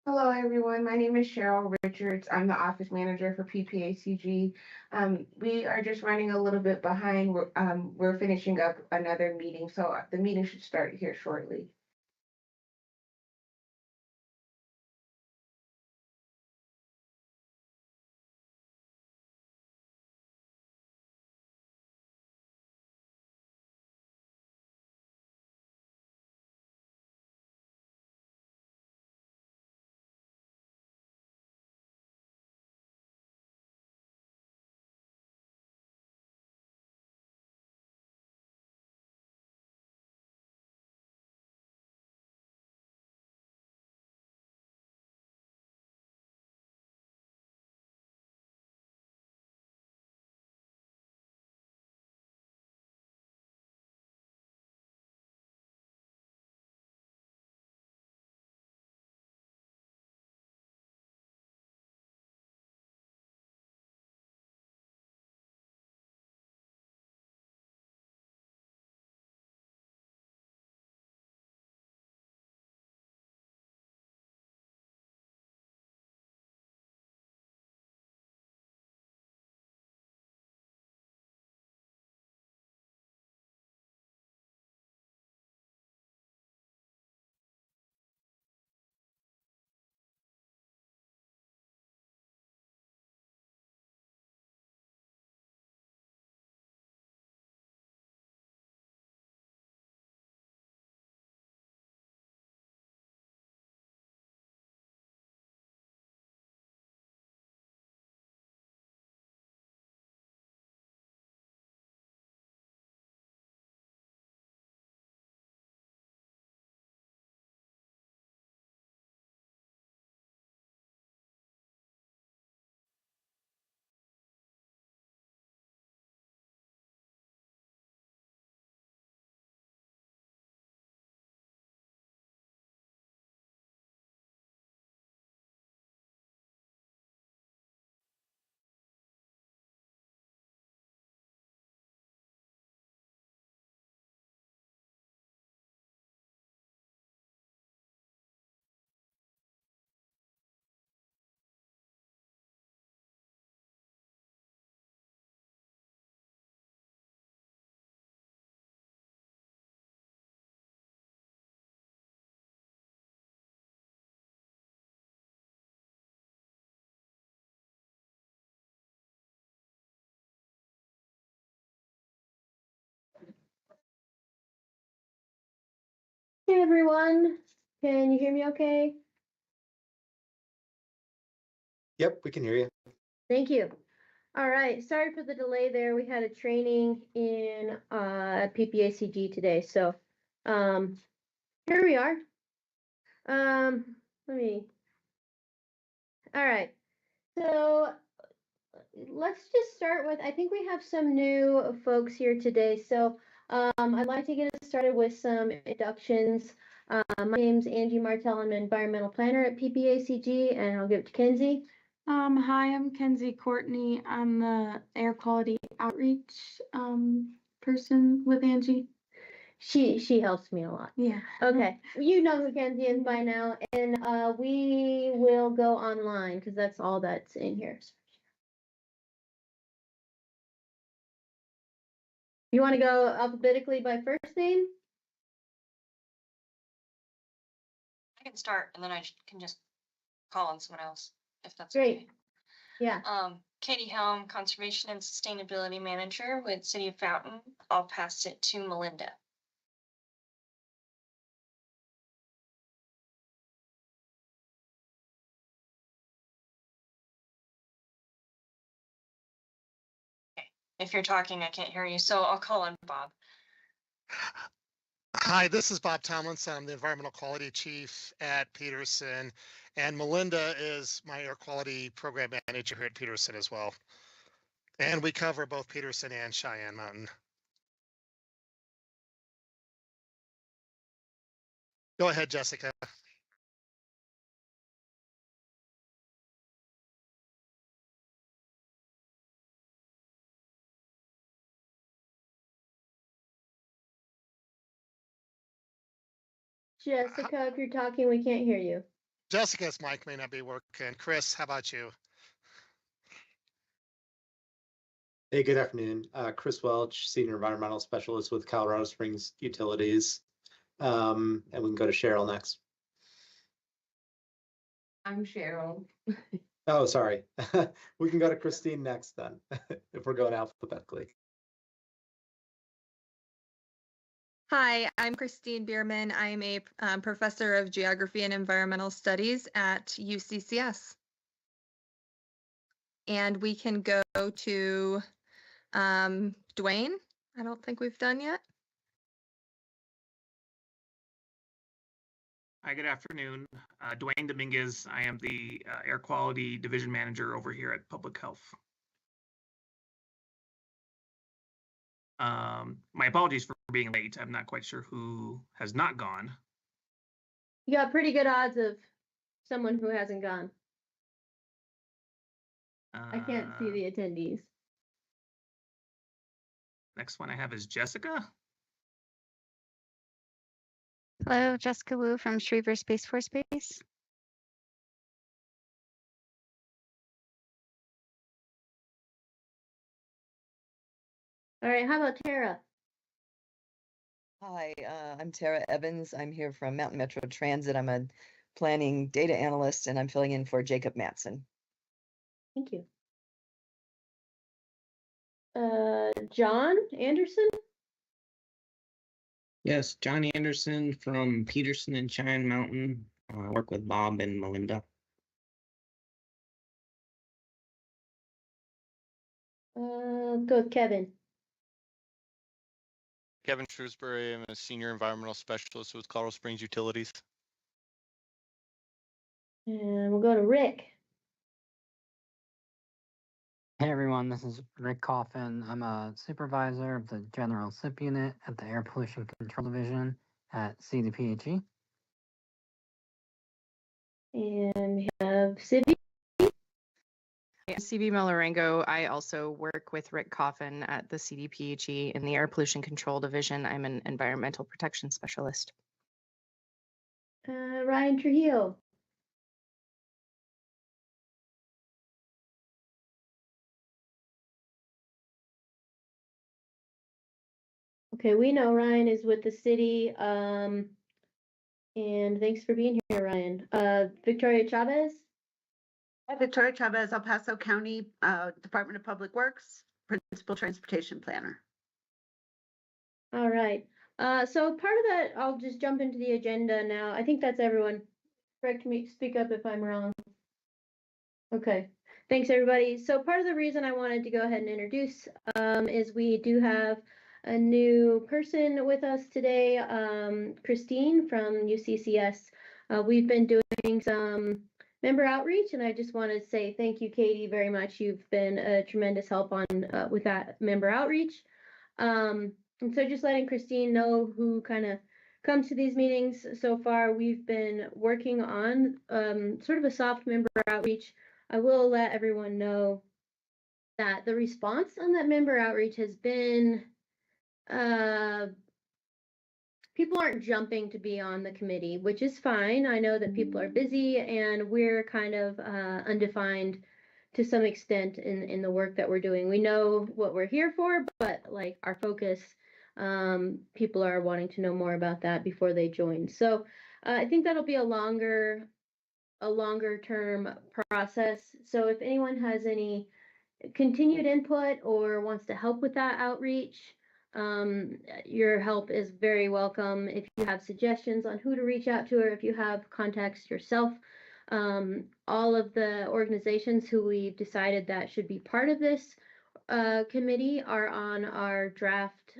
Hello, everyone. My name is Cheryl Richards. I'm the office manager for PPACG. We are just running a little bit behind. We're finishing up another meeting, so the meeting should start here shortly. Hey everyone, can you hear me okay? Yep, we can hear you. Thank you. All right, sorry for the delay there. We had a training in PPACG today, so um, here we are. Let me. All right, so let's just start with. I think we have some new folks here today, so I'd like to get us started with some introductions. My name's Angie Martell. I'm an environmental planner at PPACG, and I'll give it to Kenzie. Hi, I'm Kenzie Courtney. I'm the air quality outreach person with Angie. She helps me a lot. Yeah. Okay, you know who Kenzie is by now, and we will go online because that's all that's in here. You want to go alphabetically by first name? I can start and then I can just call on someone else if that's Great. okay. Yeah. Katie Helm, Conservation and Sustainability Manager with City of Fountain. I'll pass it to Melinda. Okay. If you're talking, I can't hear you, so I'll call on Bob. Hi, this is Bob Tomlinson. I'm the Environmental Quality Chief at Peterson, and Melinda is my Air Quality Program Manager here at Peterson as well. And we cover both Peterson and Cheyenne Mountain. Go ahead, Jessica. Jessica, if you're talking, we can't hear you. Jessica's mic may not be working. Chris, how about you? Hey, good afternoon. Chris Welch, Senior Environmental Specialist with Colorado Springs Utilities. And we can go to Cheryl next. I'm Cheryl. Oh, sorry. We can go to Christine next then, if we're going alphabetically. Hi, I'm Christine Bierman. I'm a professor of geography and environmental studies at UCCS. And we can go to Dwayne. I don't think we've done yet. Hi, good afternoon. Dwayne Dominguez. I am the Air Quality Division Manager over here at Public Health. My apologies for being late. I'm not quite sure who has not gone. You got pretty good odds of someone who hasn't gone. I can't see the attendees. Next one I have is Jessica. Hello, Jessica Wu from Schriever Space Force Base. All right, how about Tara? Hi, I'm Tara Evans. I'm here from Mountain Metro Transit. I'm a planning data analyst, and I'm filling in for Jacob Matson. Thank you. John Anderson? Yes, John Anderson from Peterson and Cheyenne Mountain. Work with Bob and Melinda. Go with Kevin. Kevin Shrewsbury. I'm a senior environmental specialist with Colorado Springs Utilities. And we'll go to Rick. Hey everyone, this is Rick Coffin. I'm a supervisor of the General SIP Unit at the Air Pollution Control Division at CDPHE. And we have Sibby. CB Melarengo. I also work with Rick Coffin at the CDPHE in the Air Pollution Control Division. I'm an environmental protection specialist. Ryan Trujillo. Okay, we know Ryan is with the city. And thanks for being here, Ryan. Victoria Chavez. Hi, Victoria Chavez, El Paso County Department of Public Works, Principal Transportation Planner. All right. So part of that, I'll just jump into the agenda now. I think that's everyone. Correct me, speak up if I'm wrong. Okay. Thanks, everybody. So part of the reason I wanted to go ahead and introduce is we do have a new person with us today, Christine from UCCS. We've been doing some member outreach, and I just want to say thank you, Katie, very much. You've been a tremendous help on with that member outreach. And so just letting Christine know who kind of comes to these meetings so far. We've been working on sort of a soft member outreach. I will let everyone know that the response on that member outreach has been people aren't jumping to be on the committee, which is fine. I know that people are busy and we're kind of undefined to some extent in the work that we're doing. We know what we're here for, but like our focus, people are wanting to know more about that before they join. So I think that'll be a longer term process. So if anyone has any continued input or wants to help with that outreach, your help is very welcome. If you have suggestions on who to reach out to, or if you have contacts yourself, all of the organizations who we've decided that should be part of this committee are on our draft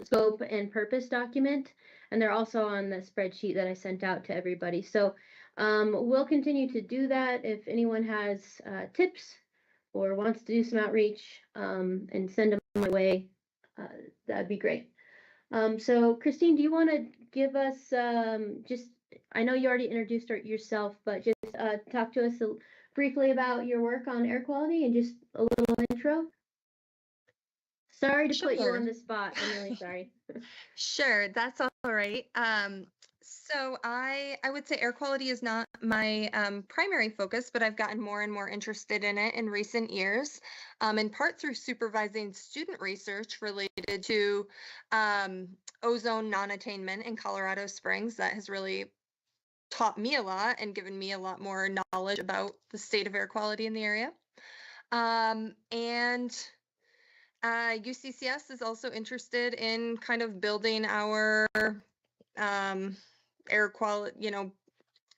scope and purpose document, and they're also on the spreadsheet that I sent out to everybody. So we'll continue to do that. If anyone has tips or wants to do some outreach and send them my way, that'd be great. So Christine, do you want to give us just, I know you already introduced yourself, but just talk to us briefly about your work on air quality and just a little intro? Sorry to put you on the spot. I'm really sorry. Sure, that's all right. So I would say air quality is not my primary focus, but I've gotten more and more interested in it in recent years, in part through supervising student research related to ozone non-attainment in Colorado Springs. That has really taught me a lot and given me a lot more knowledge about the state of air quality in the area. And UCCS is also interested in kind of building our air quality,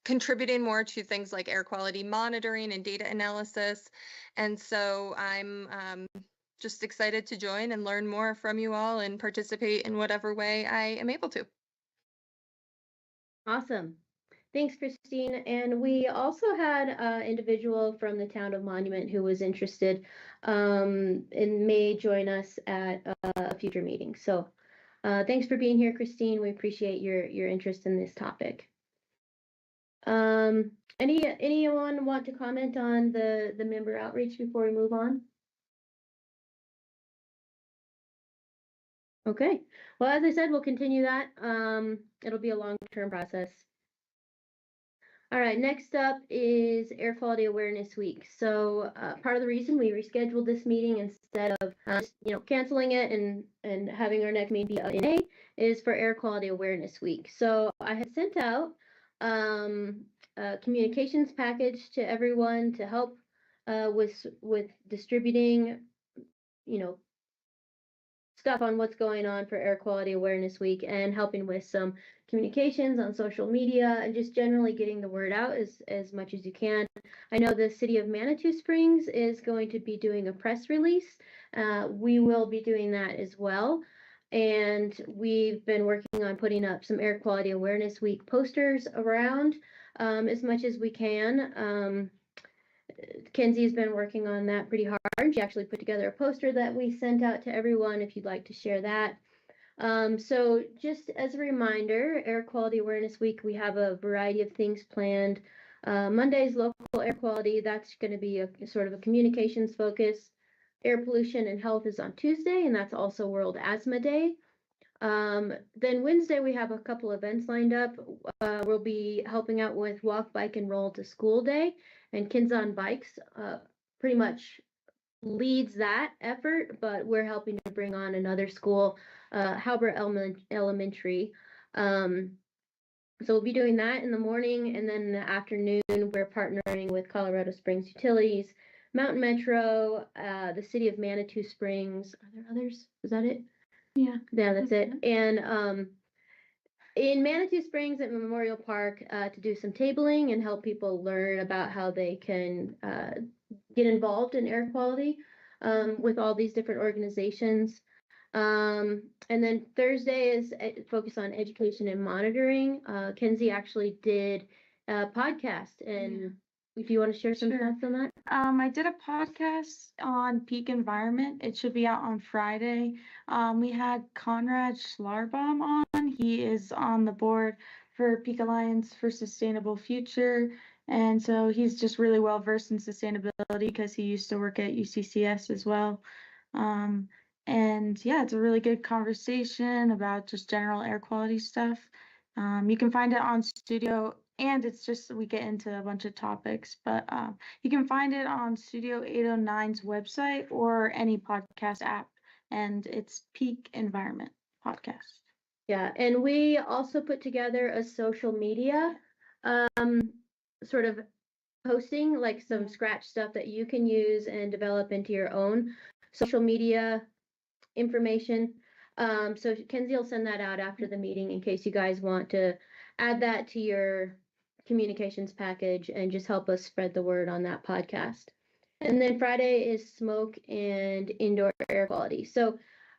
contributing more to things like air quality monitoring and data analysis. And so I'm just excited to join and learn more from you all and participate in whatever way I am able to. Awesome. Thanks, Christine. And we also had an individual from the town of Monument who was interested and may join us at a future meeting. So thanks for being here, Christine. We appreciate your interest in this topic. Anyone want to comment on the member outreach before we move on? Okay. Well, as I said, we'll continue that. It'll be a long-term process. All right, next up is Air Quality Awareness Week. So part of the reason we rescheduled this meeting instead of canceling it and having our next meeting be in May is for Air Quality Awareness Week. So I had sent out a communications package to everyone to help with distributing, stuff on what's going on for Air Quality Awareness Week and helping with some communications on social media and just generally getting the word out as much as you can. I know the city of Manitou Springs is going to be doing a press release. We will be doing that as well. And we've been working on putting up some Air Quality Awareness Week posters around as much as we can. Kenzie's been working on that pretty hard. She actually put together a poster that we sent out to everyone if you'd like to share that. So just as a reminder, Air Quality Awareness Week, we have a variety of things planned. Monday's local air quality, that's going to be a sort of a communications focus. Air pollution and health is on Tuesday, and that's also World Asthma Day. Then Wednesday, we have a couple events lined up. We'll be helping out with Walk, Bike, and Roll to School Day, and Kids on Bikes pretty much leads that effort, but we're helping to bring on another school, Halbert Elementary. So we'll be doing that in the morning, and then in the afternoon, we're partnering with Colorado Springs Utilities, Mountain Metro, the city of Manitou Springs. Are there others? Is that it? Yeah, that's it. And in Manitou Springs at Memorial Park to do some tabling and help people learn about how they can get involved in air quality with all these different organizations. And then Thursday is focused on education and monitoring. Kenzie actually did a podcast, and if you want to share some thoughts on that. I did a podcast on peak environment. It should be out on Friday. We had Conrad Schlarbaum on. He is on the board for Peak Alliance for Sustainable Future. And so he's just really well versed in sustainability because he used to work at UCCS as well. And yeah, it's a really good conversation about just general air quality stuff. You can find it on Studio, and it's just, we get into a bunch of topics, but you can find it on Studio 809's website or any podcast app, and it's Peak Environment Podcast. Yeah, and we also put together a social media sort of posting, like some scratch stuff that you can use and develop into your own social media information. So Kenzie will send that out after the meeting in case you guys want to add that to your communications package and just help us spread the word on that podcast. And then Friday is smoke and indoor air quality. So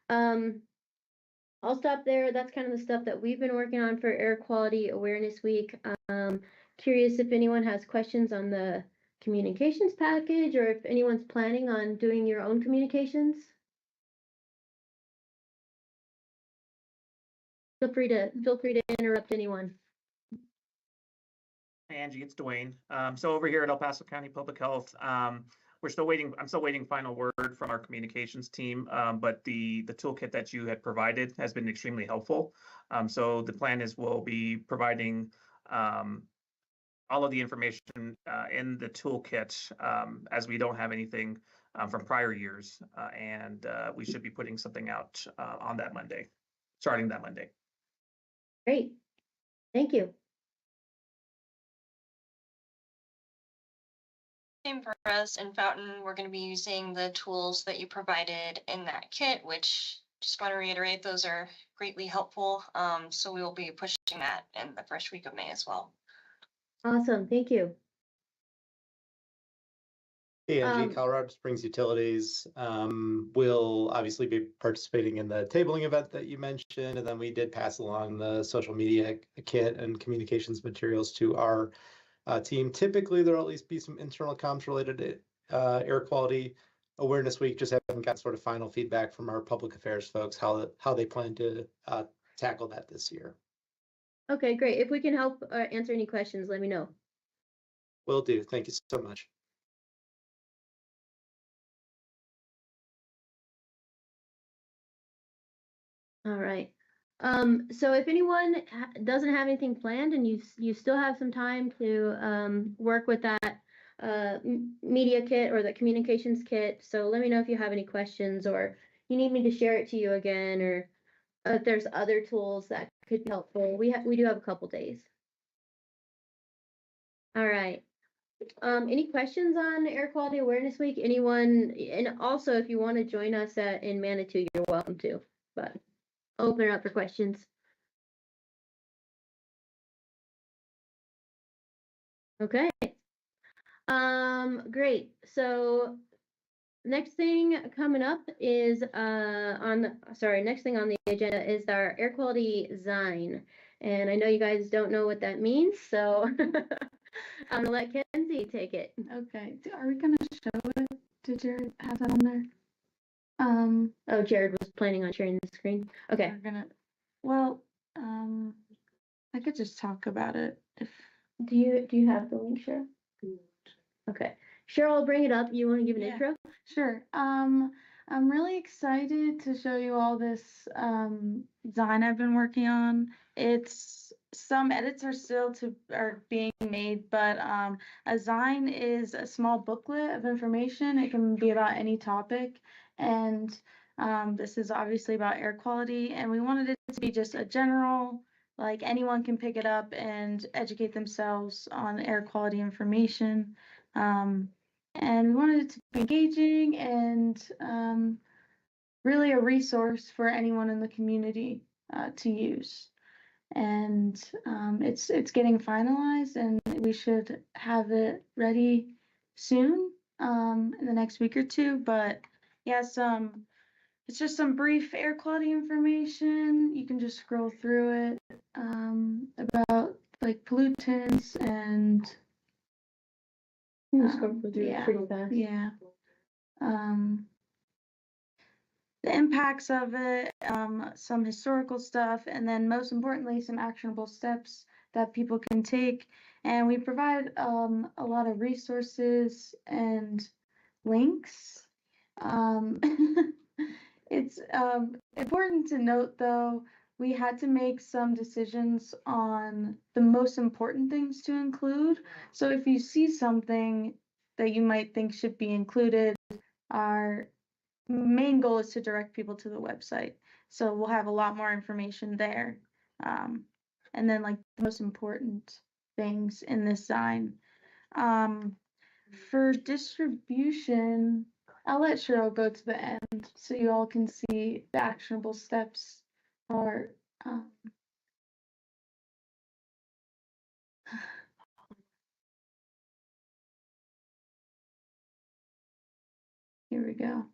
I'll stop there. That's kind of the stuff that we've been working on for Air Quality Awareness Week. Curious if anyone has questions on the communications package or if anyone's planning on doing your own communications. Feel free to interrupt anyone. Angie, it's Dwayne. So over here at El Paso County Public Health, we're still waiting. I'm still waiting final word from our communications team. But the toolkit that you had provided has been extremely helpful. So the plan is we'll be providing all of the information in the toolkit as we don't have anything from prior years, and we should be putting something out on that Monday, starting that Monday. Great. Thank you. Same for us in Fountain. We're going to be using the tools that you provided in that kit, which just want to reiterate, those are greatly helpful. So we will be pushing that in the first week of May as well. Awesome. Thank you. Hey, Angie, Um, Colorado Springs Utilities will obviously be participating in the tabling event that you mentioned, and then we did pass along the social media kit and communications materials to our team. Typically, there'll at least be some internal comms related to Air Quality Awareness Week. Just haven't got sort of final feedback from our public affairs folks how they plan to tackle that this year. Okay, great. If we can help answer any questions, let me know. Will do. Thank you so much. All right. So if anyone doesn't have anything planned and you still have some time to work with that media kit or the communications kit, so let me know if you have any questions or you need me to share it to you again, or if there's other tools that could be helpful. We do have a couple days. All right. Any questions on Air Quality Awareness Week? Anyone? And also, if you want to join us in Manitou, you're welcome to. But I'll open it up for questions. Okay. Great. So next thing coming up is next thing on the agenda is our air quality Zine. And I know you guys don't know what that means, so I'm gonna let Kenzie take it. Okay, are we gonna show it? Did Jared have that on there? Oh, Jared was planning on sharing the screen. Okay. We're gonna, well, I could just talk about it if. Do you have the link, Cheryl? Okay. Cheryl, I'll bring it up. You want to give an intro? Sure. I'm really excited to show you all this design I've been working on. It's some edits are being made, but a Zine is a small booklet of information. It can be about any topic, and this is obviously about air quality, and we wanted it to be just a general, like anyone can pick it up and educate themselves on air quality information. And we wanted it to be engaging and really a resource for anyone in the community to use. And it's getting finalized, and we should have it ready soon, in the next week or two. But yeah, it's just some brief air quality information. You can just scroll through it about like pollutants and Scroll through it pretty fast. yeah. The impacts of it, some historical stuff, and then most importantly, some actionable steps that people can take. And we provide a lot of resources and links. It's important to note, though, we had to make some decisions on the most important things to include. So if you see something that you might think should be included, our main goal is to direct people to the website. So we'll have a lot more information there. And then like the most important things in this Zine. For distribution, I'll let Cheryl go to the end so you all can see the actionable steps are here we go.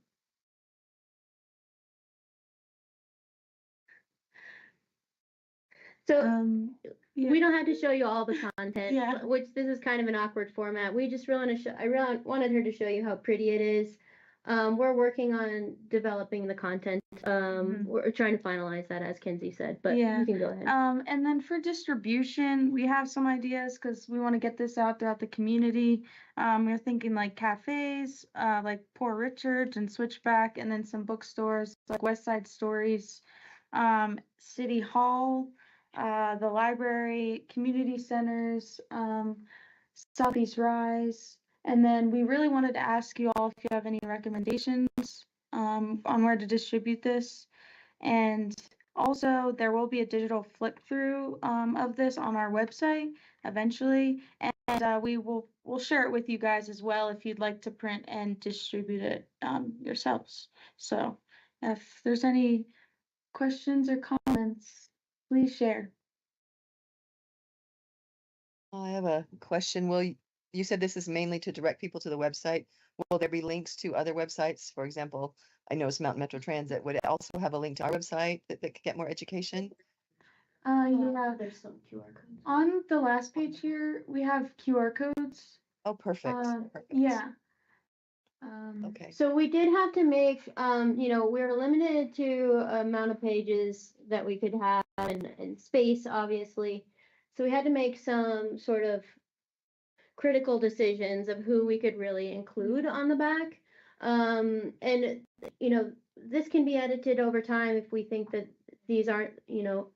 So Yeah. we don't have to show you all the content, Yeah. which this is kind of an awkward format. We just really I really wanted her to show you how pretty it is. We're working on developing the content. We're trying to finalize that, as Kenzie said, but Yeah. you can go ahead. And then for distribution, we have some ideas because we want to get this out throughout the community. We're thinking like cafes, like Poor Richards and Switchback, and then some bookstores like West Side Stories, City Hall, the library, community centers, Southeast Rise. And then we really wanted to ask you all if you have any recommendations on where to distribute this. And also, there will be a digital flip through of this on our website eventually, and we'll share it with you guys as well if you'd like to print and distribute it yourselves. So, if there's any questions or comments, please share. I have a question. You said this is mainly to direct people to the website. Will there be links to other websites? For example, I know it's Mountain Metro Transit. Would it also have a link to our website that could get more education? Yeah. There's some QR codes. On the last page here, we have QR codes. Oh, perfect. Perfect. Yeah. Okay. So we did have to make, we were limited to amount of pages that we could have and space, obviously. So we had to make some sort of critical decisions of who we could really include on the back. And, this can be edited over time if we think that these aren't,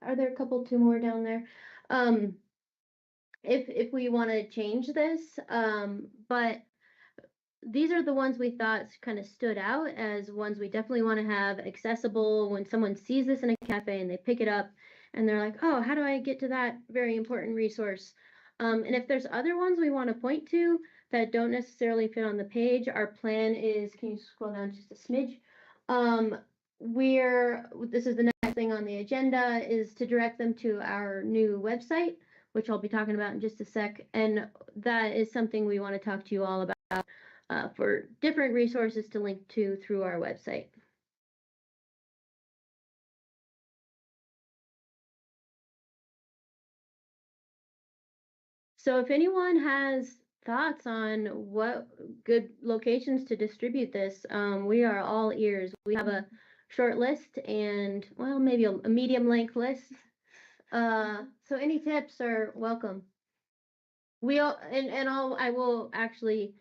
are there a couple, two more down there? If we want to change this, but these are the ones we thought kind of stood out as ones we definitely want to have accessible when someone sees this in a cafe and they pick it up and they're like, oh, how do I get to that very important resource? And if there's other ones we want to point to that don't necessarily fit on the page, our plan is, can you scroll down just a smidge? This is the next thing on the agenda, is to direct them to our new website, which I'll be talking about in just a sec. And that is something we want to talk to you all about. For different resources to link to through our website. So if anyone has thoughts on what good locations to distribute this, we are all ears. We have a short list and, well, maybe a medium length list. So any tips are welcome. I will actually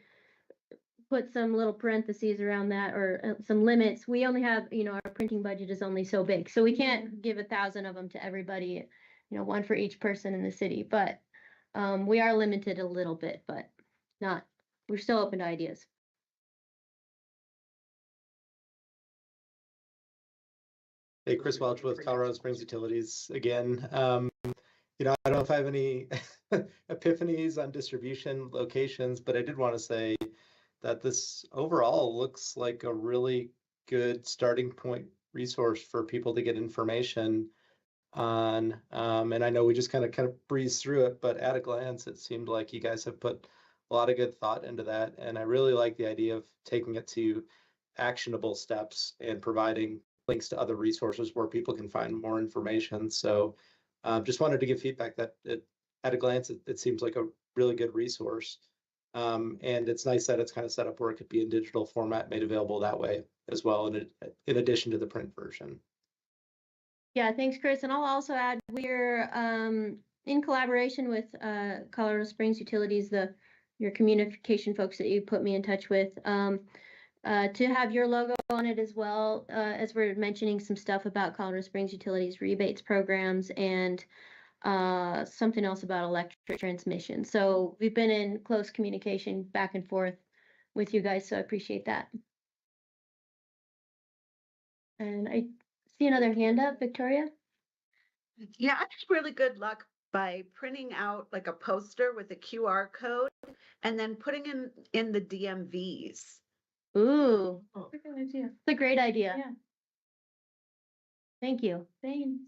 put some little parentheses around that, or some limits. We only have, our printing budget is only so big, so we can't give 1,000 of them to everybody, one for each person in the city, but we are limited a little bit, but we're still open to ideas. Hey, Chris Welch with Colorado Springs Utilities again. I don't know if I have any epiphanies on distribution locations, but I did want to say that this overall looks like a really good starting point resource for people to get information on. And I know we just kind of breezed through it, but at a glance, it seemed like you guys have put a lot of good thought into that. And I really like the idea of taking it to actionable steps and providing links to other resources where people can find more information. So just wanted to give feedback that at a glance, it seems like a really good resource. And it's nice that it's kind of set up where it could be in digital format, made available that way as well, in addition to the print version. Yeah, thanks, Chris. And I'll also add, we're in collaboration with Colorado Springs Utilities, your communication folks that you put me in touch with, to have your logo on it as well, as we're mentioning some stuff about Colorado Springs Utilities rebates programs and something else about electric transmission. So we've been in close communication back and forth with you guys, so I appreciate that. And I see another hand up, Victoria. Yeah, I had really good luck by printing out like a poster with a QR code and then putting in the DMVs. Ooh, That's a good idea. it's a great idea. Yeah. Thank you. Thanks.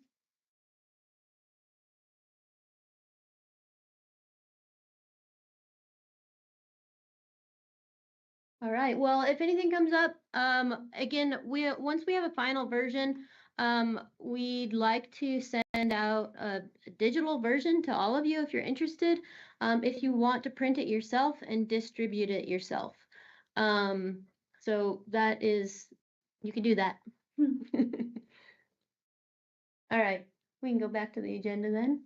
All right. Well, if anything comes up, again, once we have a final version, we'd like to send out a digital version to all of you if you're interested. If you want to print it yourself and distribute it yourself. So So that is, you can do that. All right, we can go back to the agenda then.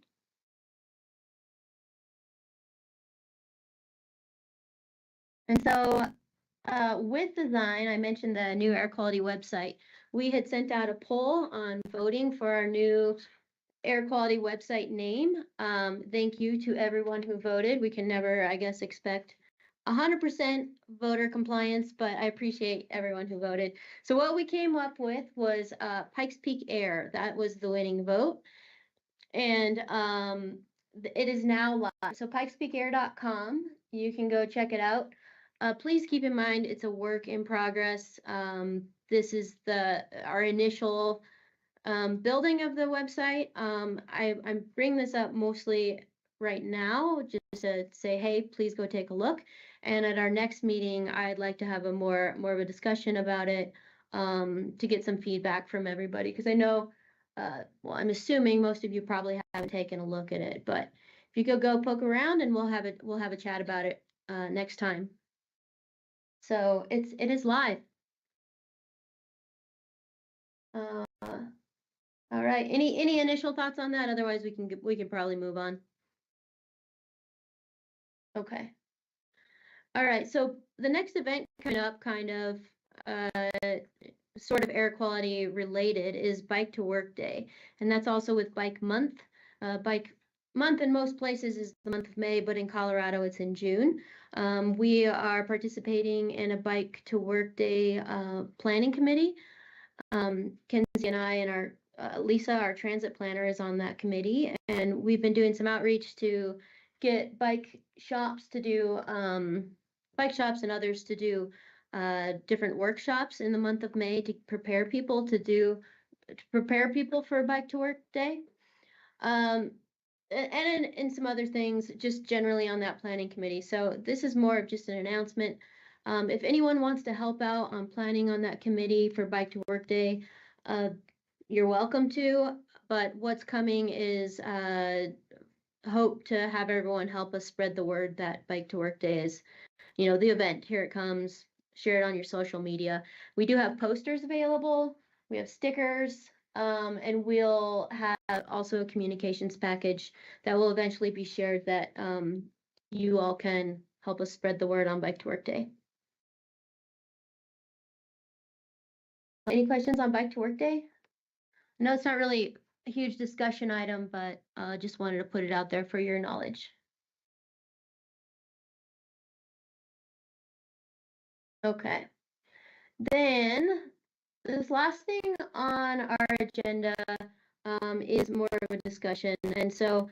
And so with design, I mentioned the new air quality website. We had sent out a poll on voting for our new air quality website name. Thank you to everyone who voted. We can never, I guess, expect 100% voter compliance, but I appreciate everyone who voted. So what we came up with was Pikes Peak Air. That was the winning vote. And it is now live. So pikespeakair.com, you can go check it out. Please keep in mind it's a work in progress. This is our initial building of the website. I'm bringing this up mostly right now just to say, hey, please go take a look. And at our next meeting, I'd like to have a more of a discussion about it to get some feedback from everybody, because I know, well, I'm assuming most of you probably haven't taken a look at it, but if you could go poke around and we'll have a chat about it next time. So it is live. All right. Any initial thoughts on that? Otherwise, we can probably move on. Okay. All right. So the next event coming up, kind of sort of air quality related, is Bike to Work Day, and that's also with Bike Month. Bike Month in most places is the month of May, but in Colorado it's in June. We are participating in a Bike to Work Day planning committee. Kenzie and I and our Lisa, our transit planner, is on that committee, and we've been doing some outreach to get bike shops to do bike shops and others to do different workshops in the month of May to prepare people for Bike to Work Day, and in some other things just generally on that planning committee. So this is more of just an announcement. If anyone wants to help out on planning on that committee for Bike to Work Day, you're welcome to, but what's coming is hope to have everyone help us spread the word that Bike to Work Day is, the event. Here it comes. Share it on your social media. We do have posters available. We have stickers, and we'll have also a communications package that will eventually be shared that you all can help us spread the word on Bike to Work Day. Any questions on Bike to Work Day? I know it's not really a huge discussion item, but just wanted to put it out there for your knowledge. Okay. Then this last thing on our agenda is more of a discussion. And so,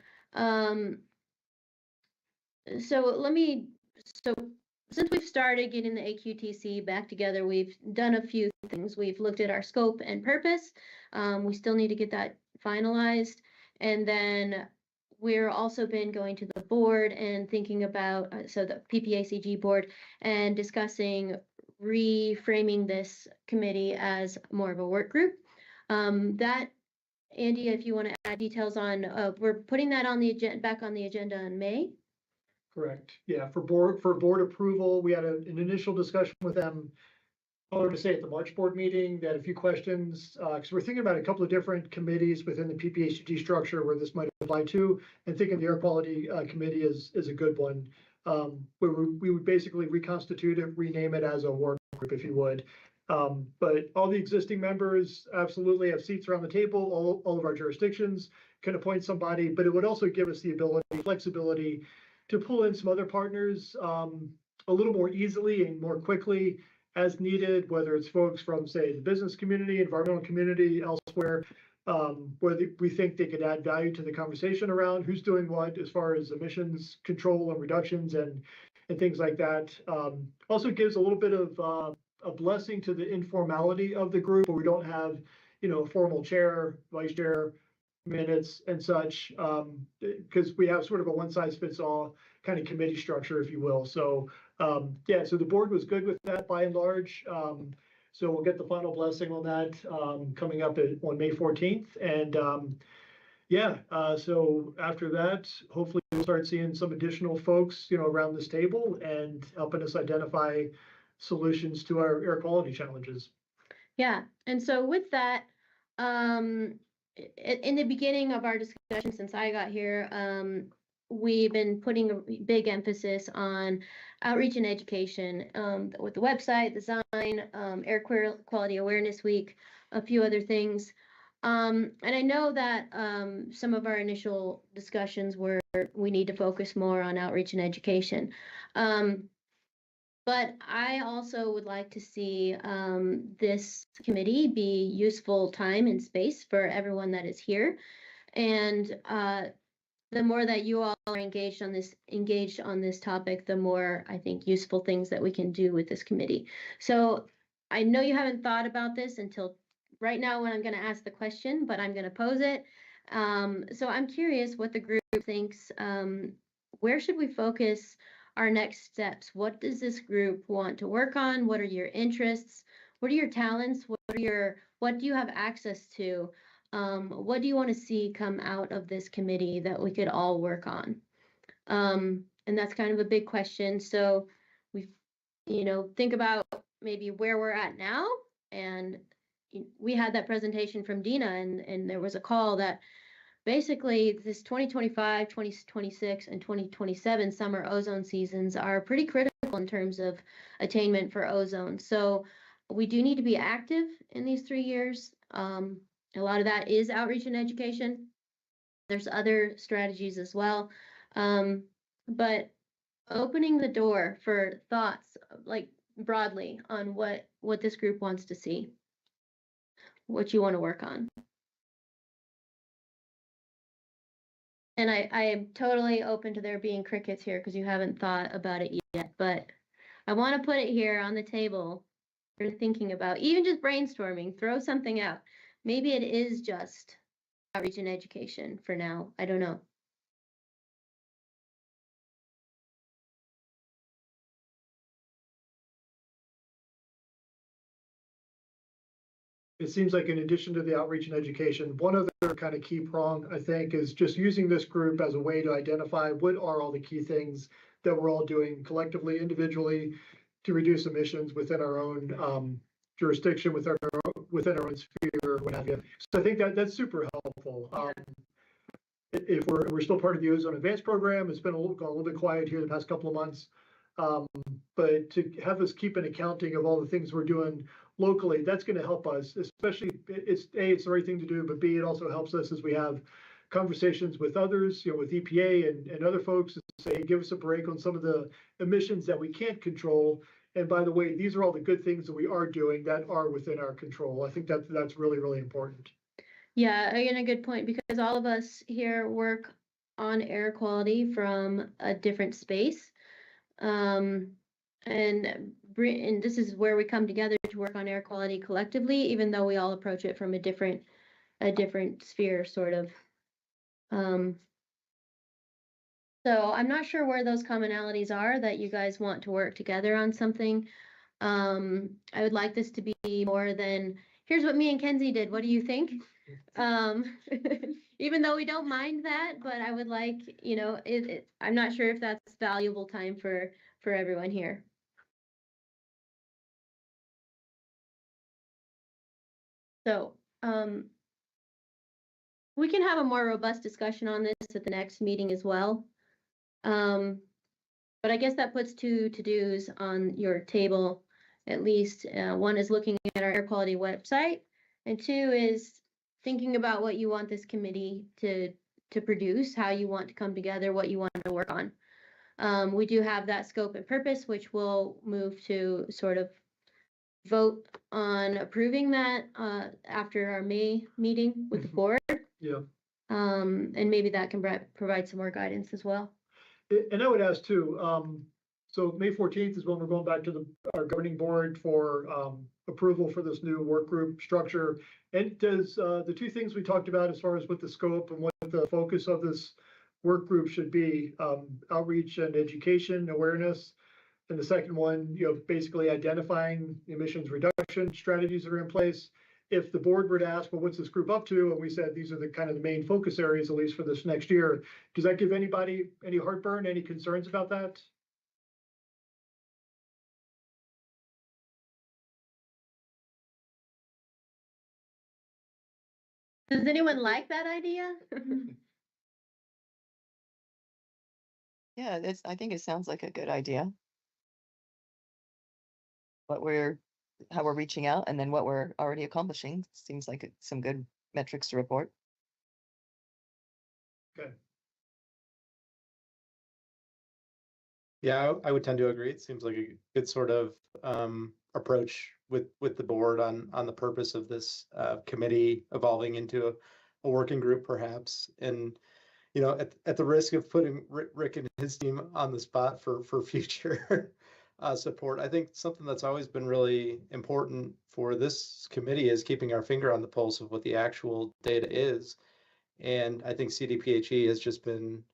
since we've started getting the AQTC back together, we've done a few things. We've looked at our scope and purpose. We still need to get that finalized. And then we're also been going to the board and thinking about, so the PPACG board, and discussing reframing this committee as more of a work group. That, Andy, if you want to add details on, we're putting that on the agenda, back on the agenda in May. Correct. Yeah, for board approval, we had an initial discussion with them. I'll to say at the March board meeting, they had a few questions, because we're thinking about a couple of different committees within the PPACG structure where this might apply to, and thinking the air quality committee is a good one. Where we would basically reconstitute it, rename it as a work group, if you would. But all the existing members absolutely have seats around the table. All of our jurisdictions can appoint somebody, but it would also give us the flexibility to pull in some other partners a little more easily and more quickly as needed, whether it's folks from, say, the business community, environmental community, elsewhere, where we think they could add value to the conversation around who's doing what as far as emissions control and reductions and things like that. Also gives a little bit of a blessing to the informality of the group, where we don't have, a formal chair, vice chair, minutes and such, because we have sort of a one-size-fits-all kind of committee structure, if you will. So yeah, so the board was good with that by and large. So we'll get the final blessing on that coming up on May 14th. And yeah, so after that, hopefully we'll start seeing some additional folks, around this table and helping us identify solutions to our air quality challenges. Yeah, and so with that, in the beginning of our discussion since I got here, we've been putting a big emphasis on outreach and education with the website, design, Quality Awareness Week, a few other things. And I know that some of our initial discussions were we need to focus more on outreach and education. But I also would like to see this committee be useful time and space for everyone that is here. And the more that you all are engaged on this topic, the more I think useful things that we can do with this committee. So I know you haven't thought about this until right now when I'm going to ask the question, but I'm going to pose it. So I'm curious what the group thinks. Where should we focus our next steps? What does this group want to work on? What are your interests? What are your talents? What do you have access to? What do you want to see come out of this committee that we could all work on? And that's kind of a big question. So we, think about maybe where we're at now. And we had that presentation from Dina, and there was a call that basically this 2025, 2026, and 2027 summer ozone seasons are pretty critical in terms of attainment for ozone. So we do need to be active in these 3 years. A lot of that is outreach and education. There's other strategies as well. But opening the door for thoughts, like broadly, on what this group wants to see, what you want to work on. And I am totally open to there being crickets here because you haven't thought about it yet, but I want to put it here on the table for thinking about, even just brainstorming, throw something out. Maybe it is just outreach and education for now. I don't know. It seems like in addition to the outreach and education, one other kind of key prong, I think, is just using this group as a way to identify what are all the key things that we're all doing collectively, individually, to reduce emissions within our own jurisdiction, within our own sphere, what have you. So I think that's super helpful. If we're still part of the Ozone Advanced program, it's been gone a little bit quiet here the past couple of months. But to have us keep an accounting of all the things we're doing locally, that's going to help us, especially it's the right thing to do, but B, it also helps us as we have conversations with others, with EPA and other folks, to say, hey, give us a break on some of the emissions that we can't control. And by the way, these are all the good things that we are doing that are within our control. I think that's really, really important. Yeah, again, a good point, because all of us here work on air quality from a different space. And this is where we come together to work on air quality collectively, even though we all approach it from a different sphere, sort of. So I'm not sure where those commonalities are that you guys want to work together on something. I would like this to be more than, here's what me and Kenzie did, what do you think? Even though we don't mind that, but I would like, I'm not sure if that's valuable time for everyone here. So, we can have a more robust discussion on this at the next meeting as well. But I guess that puts 2 to-dos on your table, at least. One is looking at our air quality website, and 2 is thinking about what you want this committee to produce, how you want to come together, what you want to work on. We do have that scope and purpose, which we'll move to sort of vote on approving that after our May meeting with the board. Yeah. And maybe that can provide some more guidance as well. And I would ask too, so May 14th is when we're going back to our governing board for approval for this new work group structure. And does the 2 things we talked about as far as what the scope and what the focus of this work group should be, outreach and education awareness. And the second one, basically identifying emissions reduction strategies that are in place. If the board were to ask, well, what's this group up to? And we said, these are the kind of the main focus areas, at least for this next year. Does that give anybody any heartburn, any concerns about that? Does anyone like that idea? Yeah, I think it sounds like a good idea. How we're reaching out and then what we're already accomplishing seems like some good metrics to report. Good. Yeah, I would tend to agree. It seems like a good sort of approach with the board on the purpose of this committee evolving into a working group, perhaps. And at the risk of putting Rick and his team on the spot for future support, I think something that's always been really important for this committee is keeping our finger on the pulse of what the actual data is. And I think CDPHE has just been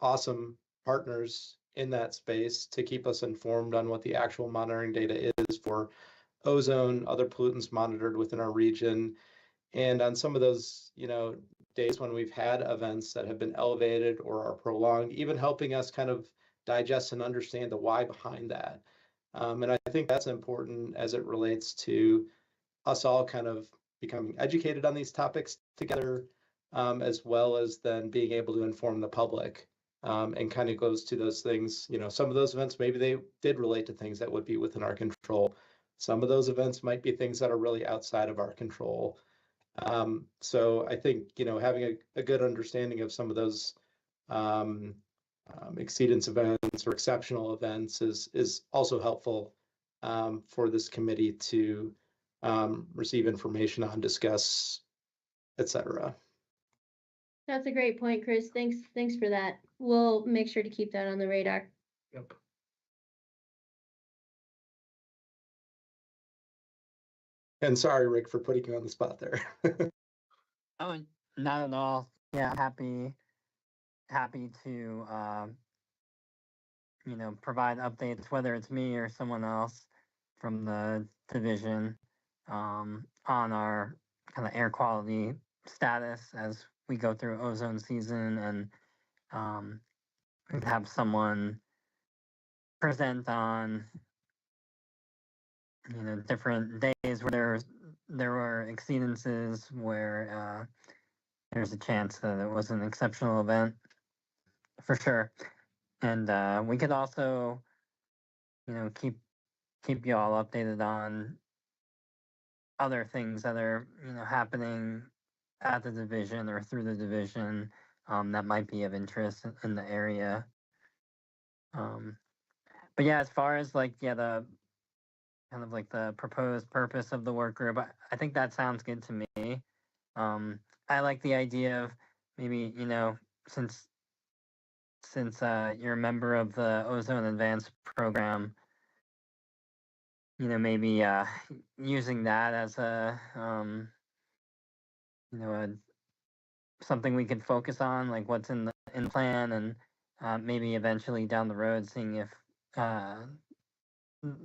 awesome partners in that space to keep us informed on what the actual monitoring data is for ozone, other pollutants monitored within our region. And on some of those, days when we've had events that have been elevated or are prolonged, even helping us kind of digest and understand the why behind that. And I think that's important as it relates to us all kind of becoming educated on these topics together, as well as then being able to inform the public. And kind of goes to those things, some of those events, maybe they did relate to things that would be within our control. Some of those events might be things that are really outside of our control. So I think, having a good understanding of some of those exceedance events or exceptional events is also helpful for this committee to receive information on, discuss, etc. That's a great point, Chris. Thanks for that. We'll make sure to keep that on the radar. Yep. And sorry, Rick, for putting you on the spot there. Oh, not at all. Yeah, happy to provide updates, whether it's me or someone else from the division, on our kind of air quality status as we go through ozone season, and have someone present on different days where there were exceedances, where there's a chance that it was an exceptional event, for sure. And we could also, keep you all updated on other things that are, happening at the division or through the division, that might be of interest in the area. But yeah, as far as the kind of like the proposed purpose of the work group, I think that sounds good to me. I like the idea of maybe, since you're a member of the Ozone Advanced program, maybe using that as a something we could focus on, like what's in the plan, and maybe eventually down the road seeing if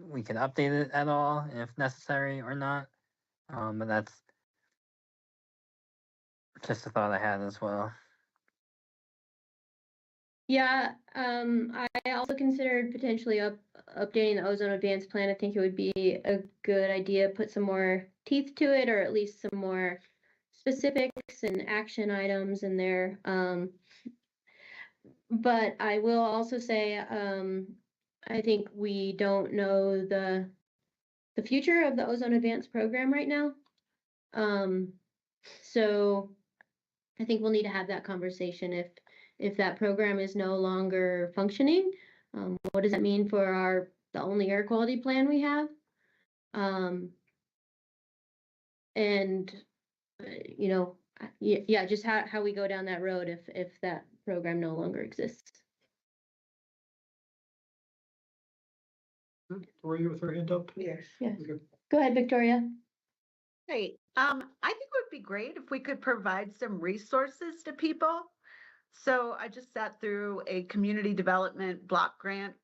we can update it at all if necessary or not. But that's just a thought I had as well. Yeah, I also considered potentially updating the ozone advanced plan. I think it would be a good idea, put some more teeth to it, or at least some more specifics and action items in there. But I will also say, I think we don't know the future of the ozone advanced program right now. So I think we'll need to have that conversation if that program is no longer functioning. What does that mean for the only air quality plan we have? And yeah, just how we go down that road if that program no longer exists. Victoria with her hand up? Yes. Yes. Okay. Go ahead, Victoria. Great. I think it would be great if we could provide some resources to people. So I just sat through a community development block grant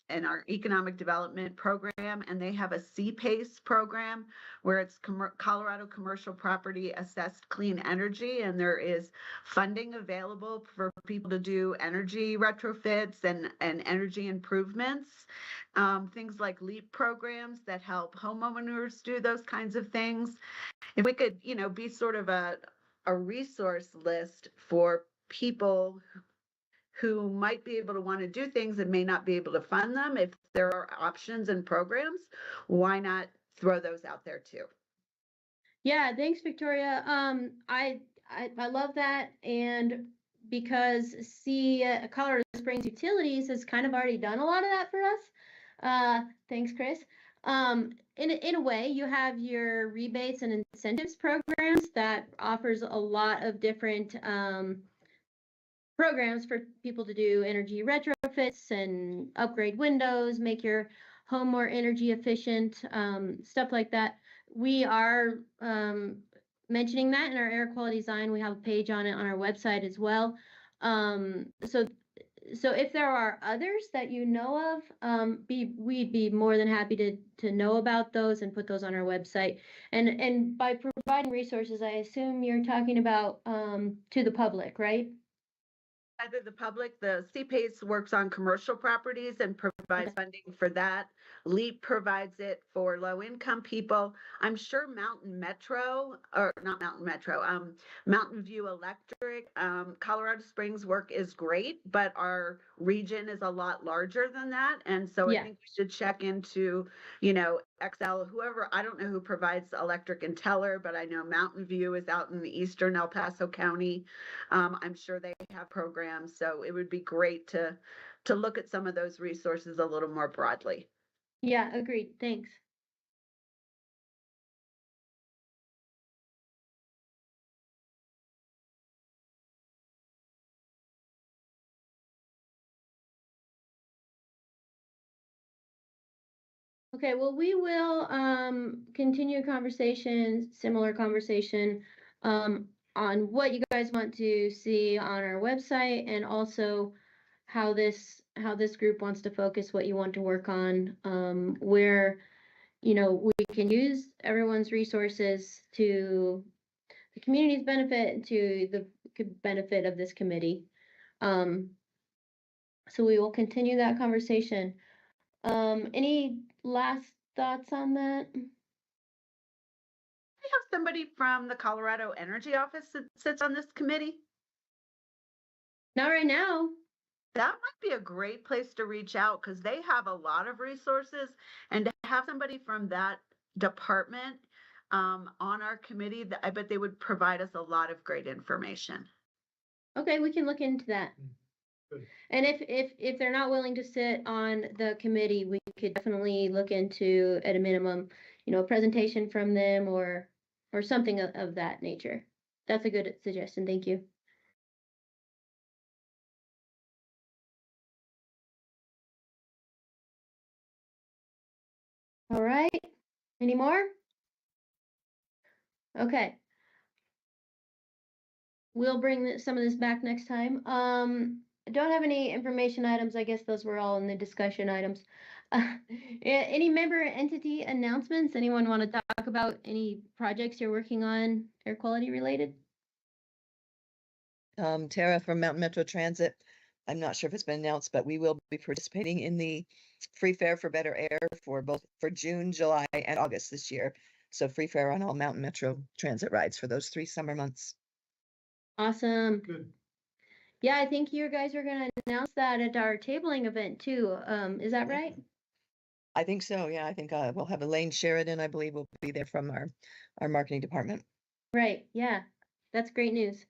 in our economic development program, and they have a CPACE program where it's Colorado Commercial Property Assessed Clean Energy, and there is funding available for people to do energy retrofits and energy improvements. Things like LEAP programs that help homeowners do those kinds of things. if we could, be sort of a resource list for people who might be able to want to do things and may not be able to fund them. If there are options and programs, why not throw those out there too? Yeah, thanks, Victoria. I love that, and because Colorado Springs Utilities has kind of already done a lot of that for us. Thanks, Chris. In a way, you have your rebates and incentives programs that offers a lot of different programs for people to do energy retrofits and upgrade windows, make your home more energy efficient, stuff like that. We are mentioning that in our air quality design. We have a page on it on our website as well. So if there are others that you know of, we'd be more than happy to know about those and put those on our website. And by providing resources, I assume you're talking about to the public, right? Either the public, the CPACE works on commercial properties and provides funding for that. LEAP provides it for low-income people. I'm sure Mountain View Electric, Colorado Springs work is great, but our region is a lot larger than that. And so I think we should check into, Excel, whoever, I don't know who provides electric in Teller, but I know Mountain View is out in the eastern El Paso County. I'm sure they have programs, so it would be great to look at some of those resources a little more broadly. Yeah, agreed. Thanks. Okay, well, we will continue similar conversation on what you guys want to see on our website, and also how this group wants to focus, what you want to work on, where we can use everyone's resources to the community's benefit, to the benefit of this committee. So we will continue that conversation. Any last thoughts on that? We have somebody from the Colorado Energy Office that sits on this committee. Not right now. That might be a great place to reach out because they have a lot of resources, and to have somebody from that department on our committee, I bet they would provide us a lot of great information. Okay, we can look into that. Good. And if they're not willing to sit on the committee, we could definitely look into, at a minimum, a presentation from them or something of that nature. That's a good suggestion. Thank you. All right. Any more? Okay. We'll bring some of this back next time. I don't have any information items. I guess those were all in the discussion items. Any member entity announcements? Anyone want to talk about any projects you're working on, air quality related? Tara from Mountain Metro Transit. I'm not sure if it's been announced, but we will be participating in the free fare for better air for June, July, and August this year. So free fare on all Mountain Metro Transit rides for those 3 summer months. Awesome. Good. Yeah, I think you guys are going to announce that at our tabling event too. Is that right? I think so. Yeah, I think we'll have Elaine Sheridan, I believe, will be there from our marketing department. Right. Yeah, that's great news.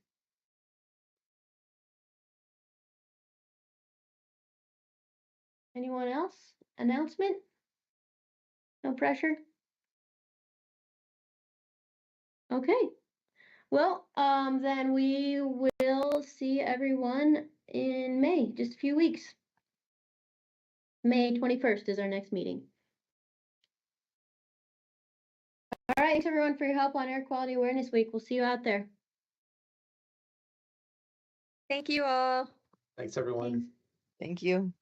Anyone else? Announcement? No pressure? Okay. Well, then we will see everyone in May, just a few weeks. May 21st is our next meeting. All right, thanks everyone for your help on Air Quality Awareness Week. We'll see you out there. Thank you all. Thanks, everyone. Thanks. Thank you.